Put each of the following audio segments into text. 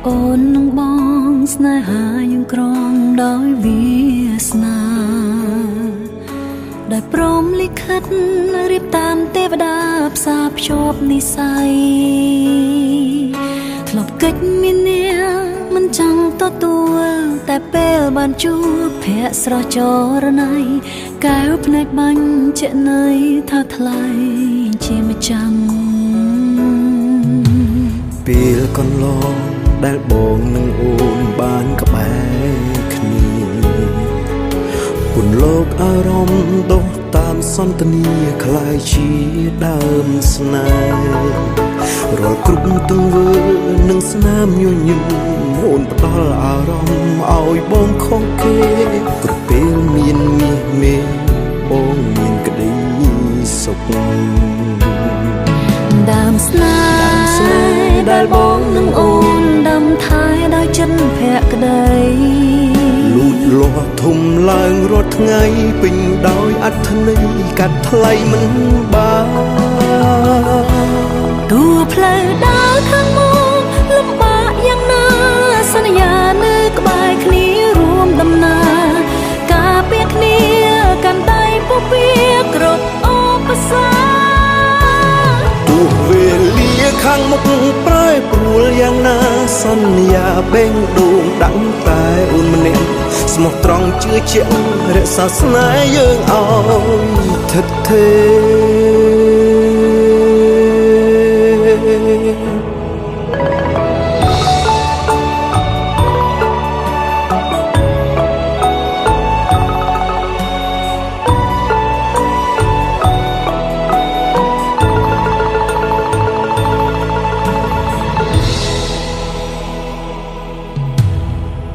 អូននឹងបងស្នេហាយើងក្រងដោយវាសនាដែលព្រមលិខិតរៀបតាមទេវតាផ្សារភ្ជាប់និស្ស័យធ្លាប់កិច្ចមាននាមិនចង់ទទួលតែពេលបានជួបភ័ក្រស្រស់ចរណៃកែវភ្នែកបាញ់ជាណៃថាថ្លៃជាម្ចាំពេលកន្លងដែលបងនឹងអូនបានក្បែរគ្នាពុនលោកអារម្មណ៍ដុះតាមសន្តានាคล้ายជាដើមស្នេហ៍រាល់គ្រប់ទង្វើនឹងស្នាមញញឹមអូនផ្ដល់អារម្មណ៍ឲ្យបងខុសគេគ្រប់ពេលមានមាសមេបងមានក្តីសុខដើមស្នេហ៍ដែលបងនឹងអូនដាំថែដោយចិត្តភក្តីលូតលាស់ធំឡើងរាល់ថ្ងៃពេញដោយអត្ថន័យកាត់ថ្លៃមិនបានតួផ្លូវដើរខាងមុខលំបាកយ៉ាងណាសន្យានៅក្បែរគ្នារួមដំណើរការពារគ្នាកាន់តែពុះពៀគ្រប់ឧបសគ្គទោះវេលាខាងមុខប្រែប្រួលយ៉ាងណាសន្យាបេងដូងដាក់តែអូនម្នាក់ស្មោះត្រង់ជឿជាក់រក្សាស្នេហ៍យើងឲ្យថិតថេ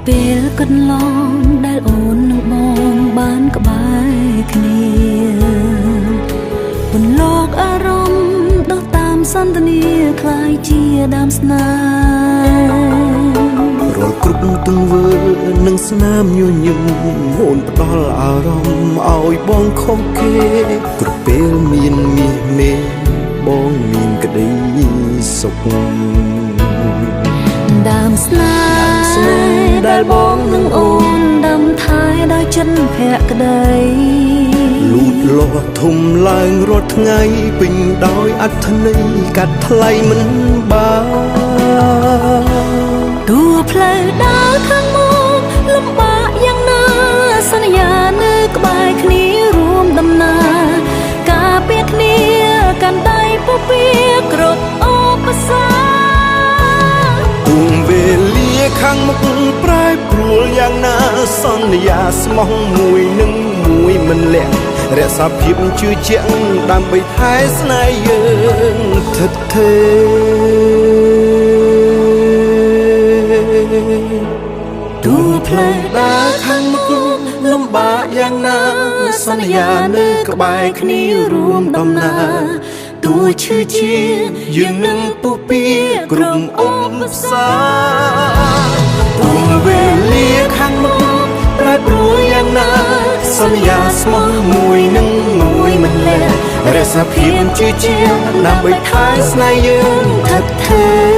ពេលកន្លងដែលអូននឹងបងបានក្បែរគ្នាពន្លកអារម្មណ៍ដុះតាមសន្តានាคล้ายជាដើមស្នេហ៍រាល់គ្រប់ទង្វើនឹងស្នាមញញឹមអូនផ្ដល់អារម្មណ៍ឲ្យបងខុសគេគ្រប់ពេលមានមាសមេបងមានក្តីសុខដើមស្នេហ៍ដែលបងនឹងអូនដាំថែដោយចិត្តភក្តីលូតលាស់ធំឡើងរាល់ថ្ងៃពេញដោយអត្ថន័យកាត់ថ្លៃមិនបានតួផ្លូវដើរខាងមុខលំបាកយ៉ាងណាសន្យានៅក្បែរគ្នារួមដំណើរការពារគ្នាកាន់តែពុះពៀគ្រប់ឧបសគ្គទោះវេលាខាងមុខប្រែប្រួលយ៉ាងណាសន្យាស្មោះមួយនឹងមួយមិនលាក់រក្សាភាពជឿជាក់ដើម្បីថែស្នេហ៍យើងថិតថេរតួផ្លូវដើរខាងមុខលំបាកយ៉ាងណាសន្យានៅក្បែរគ្នារួមដំណើរតួឈឺជាយើងនឹងពុះពៀគ្រប់ឧបសគ្គទោះវេលាខាងមុខប្រែប្រួលយ៉ាងណាសន្យាស្មោះមួយនឹងមួយមិនលាក់រក្សាភាពជឿជាក់ដើម្បីថែស្នេហ៍យើងថិតថេរ